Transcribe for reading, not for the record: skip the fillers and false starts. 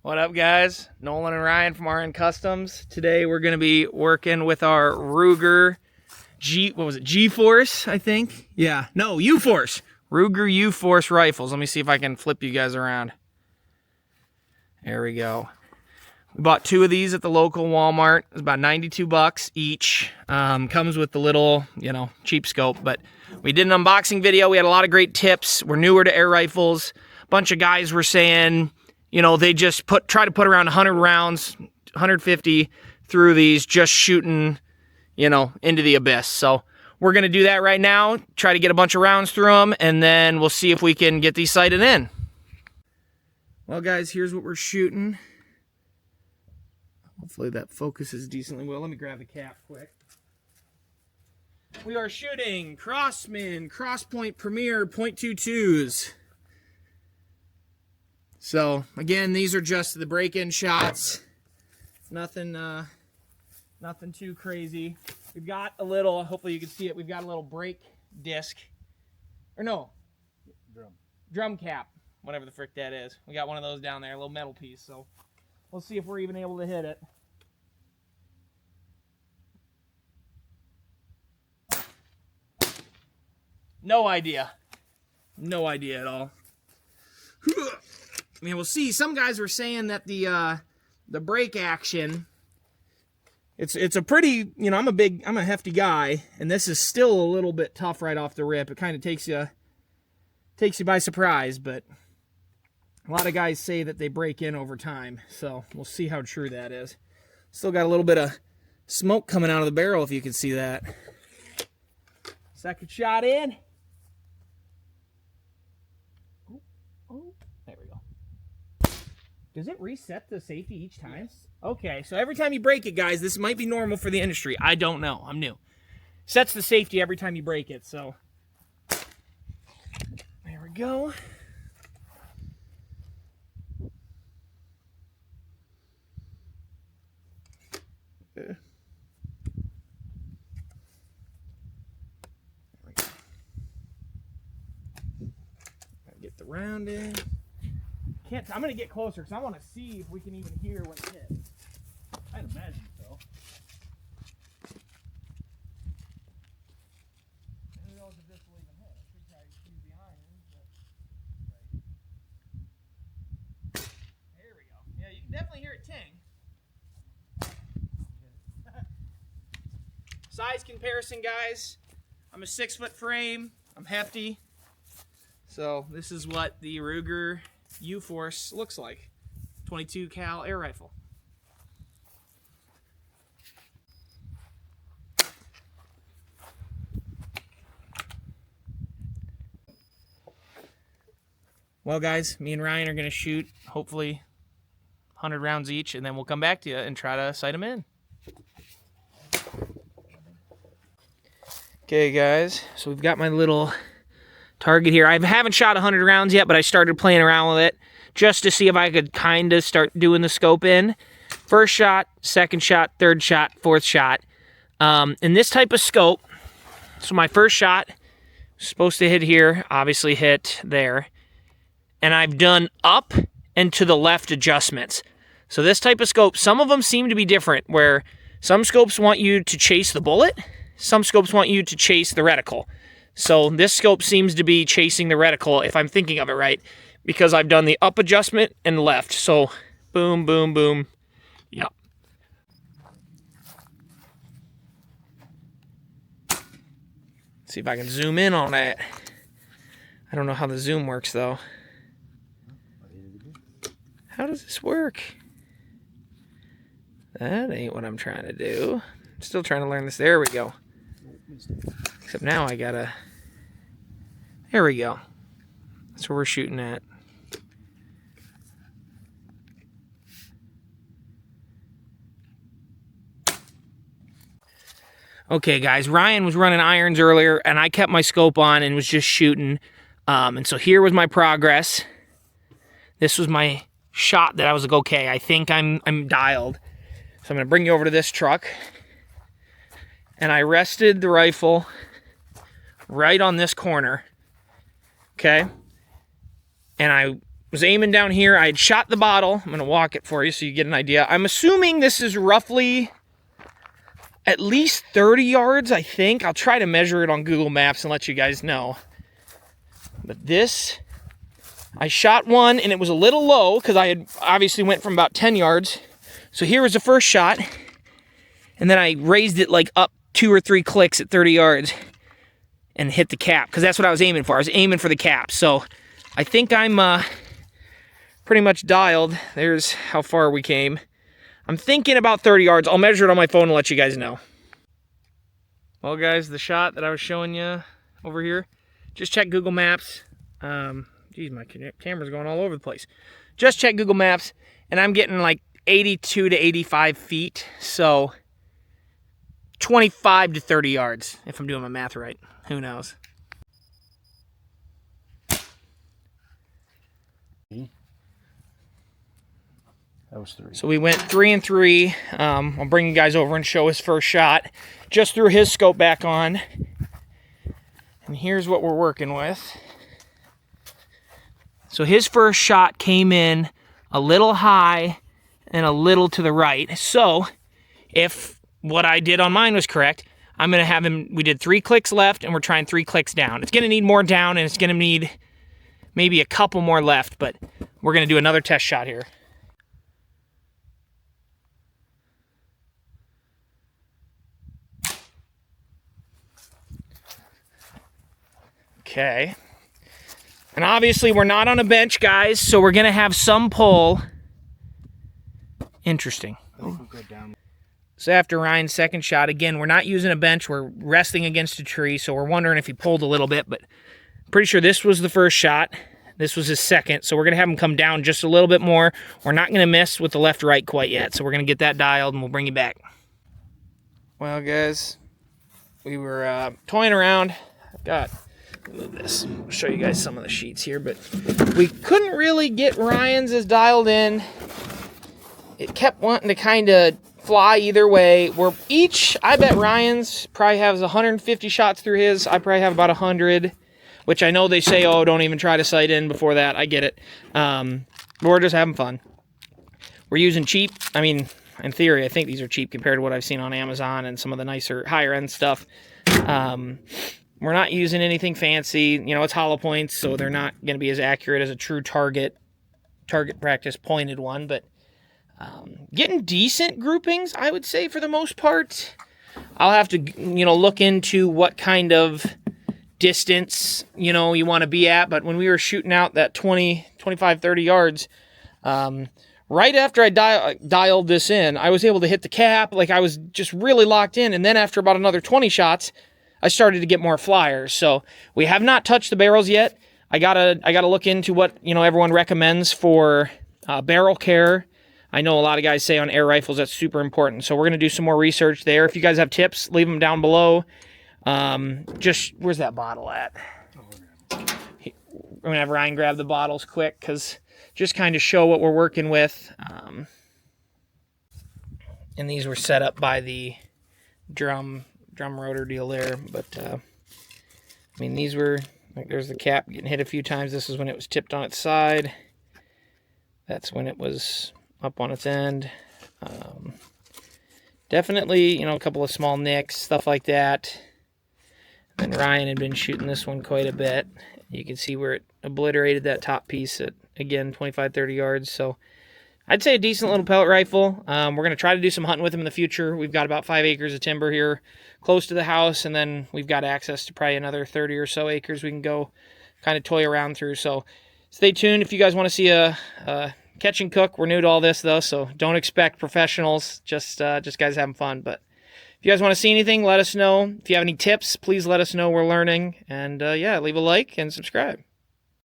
What up, guys? Nolan and Ryan from RN Customs. Today we're going to be working with our Ruger G-Force, I think? Yeah, no, U-Force. Ruger U-Force rifles. Let me see if I can flip you guys around. There we go. We bought two of these at the local Walmart. It's about 92 bucks each. Comes with the little, cheap scope, but we did an unboxing video. We had a lot of great tips. We're newer to air rifles. A bunch of guys were saying, they just try to put around 100 rounds, 150 through these, just shooting, into the abyss. So we're going to do that right now, try to get a bunch of rounds through them, and then we'll see if we can get these sighted in. Well, guys, here's what we're shooting. Hopefully that focuses decently well. Let me grab the cap quick. We are shooting Crosman Crosspoint Premier .22s. So, again, these are just the break-in shots. Nothing too crazy. We've got a little, hopefully you can see it, we've got a little brake disc. Or no. Drum cap. Whatever the frick that is. We got one of those down there, a little metal piece. So, we'll see if we're even able to hit it. No idea. No idea at all. I mean, we'll see. Some guys were saying that the brake action, it's a pretty, I'm a hefty guy, and this is still a little bit tough right off the rip. It kind of takes you by surprise, but a lot of guys say that they break in over time, so we'll see how true that is. Still got a little bit of smoke coming out of the barrel, if you can see that. Second shot in. There we go. Does it reset the safety each time? Yes. Okay, so every time you break it, guys, this might be normal for the industry. I don't know. I'm new. Sets the safety every time you break it, so. There we go. There we go. Gotta get the round in. I'm going to get closer because I want to see if we can even hear what it hits. I'd imagine so. Who knows if this will even hit? I should try to use the iron, but... Right. There we go. Yeah, you can definitely hear it ting. Size comparison, guys. I'm a 6-foot frame. I'm hefty. So this is what the Ruger U-Force looks like. 22 cal air rifle. Well, guys, me and Ryan are going to shoot hopefully 100 rounds each, and then we'll come back to you and try to sight them in. Okay, guys, so we've got my little target here. I haven't shot 100 rounds yet, but I started playing around with it just to see if I could kind of start doing the scope in. First shot, second shot, third shot, fourth shot. In this type of scope, so my first shot was supposed to hit here, obviously hit there. And I've done up and to the left adjustments. So this type of scope, some of them seem to be different, where some scopes want you to chase the bullet, some scopes want you to chase the reticle. So this scope seems to be chasing the reticle, if I'm thinking of it right, because I've done the up adjustment and left. So boom, boom, boom. Yep. See if I can zoom in on that. I don't know how the zoom works, though. How does this work? That ain't what I'm trying to do. I'm still trying to learn this. There we go. Except now I gotta... There we go. That's where we're shooting at. Okay, guys, Ryan was running irons earlier, and I kept my scope on and was just shooting. And so here was my progress. This was my shot that I was like, okay, I think I'm dialed. So I'm going to bring you over to this truck. And I rested the rifle right on this corner. Okay? And I was aiming down here. I had shot the bottle. I'm going to walk it for you so you get an idea. I'm assuming this is roughly at least 30 yards, I think. I'll try to measure it on Google Maps and let you guys know. But this, I shot one and it was a little low because I had obviously went from about 10 yards. So here was the first shot. And then I raised it like up 2 or 3 clicks at 30 yards and hit the cap because that's what I was aiming for. I was aiming for the cap. So I think I'm pretty much dialed. There's how far we came. I'm thinking about 30 yards. I'll measure it on my phone and let you guys know. Well, guys, the shot that I was showing you over here, just check Google Maps. Geez, my camera's going all over the place. Just check Google Maps, and I'm getting like 82 to 85 feet, so 25 to 30 yards, if I'm doing my math right. Who knows? That was 3. So we went 3 and 3. I'll bring you guys over and show his first shot. Just threw his scope back on. And here's what we're working with. So his first shot came in a little high and a little to the right. So if what I did on mine was correct, I'm going to have him, we did 3 clicks left and we're trying 3 clicks down. It's going to need more down and it's going to need maybe a couple more left, but we're going to do another test shot here. Okay. And obviously we're not on a bench, guys, so we're going to have some pull. Interesting. So after Ryan's second shot, again, we're not using a bench. We're resting against a tree, so we're wondering if he pulled a little bit, but pretty sure this was the first shot. This was his second, so we're going to have him come down just a little bit more. We're not going to miss with the left-right quite yet, so we're going to get that dialed, and we'll bring you back. Well, guys, we were toying around. I've got... move this. I'll show you guys some of the sheets here, but we couldn't really get Ryan's as dialed in. It kept wanting to kind of fly either way. We're each, I bet Ryan's probably has 150 shots through his. I probably have about 100, which I know they say, oh, don't even try to sight in before that. I get it. But we're just having fun. We're using cheap. I mean, in theory, I think these are cheap compared to what I've seen on Amazon and some of the nicer, higher end stuff. We're not using anything fancy. You know, it's hollow points, so they're not going to be as accurate as a true target practice pointed one, but getting decent groupings, I would say, for the most part. I'll have to, you know, look into what kind of distance, you know, you want to be at, but when we were shooting out that 20, 25, 30 yards, right after I dialed this in, I was able to hit the cap, like I was just really locked in, and then after about another 20 shots, I started to get more flyers. So we have not touched the barrels yet. I gotta look into what, you know, everyone recommends for barrel care. I know a lot of guys say on air rifles that's super important. So we're gonna do some more research there. If you guys have tips, leave them down below. Just where's that bottle at? We're gonna have Ryan grab the bottles quick because just kind of show what we're working with. And these were set up by the drum rotor deal there, but I mean, these were like, there's the cap getting hit a few times. This is when it was tipped on its side. That's when it was up on its end. Definitely, you know, a couple of small nicks, stuff like that. And Ryan had been shooting this one quite a bit. You can see where it obliterated that top piece at, again, 25, 30 yards. So I'd say a decent little pellet rifle. We're going to try to do some hunting with them in the future. We've got about 5 acres of timber here close to the house, and then we've got access to probably another 30 or so acres we can go kind of toy around through. So stay tuned if you guys want to see a catch and cook. We're new to all this, though, so don't expect professionals, just guys having fun. But if you guys want to see anything, let us know. If you have any tips, please let us know. We're learning. And, yeah, leave a like and subscribe.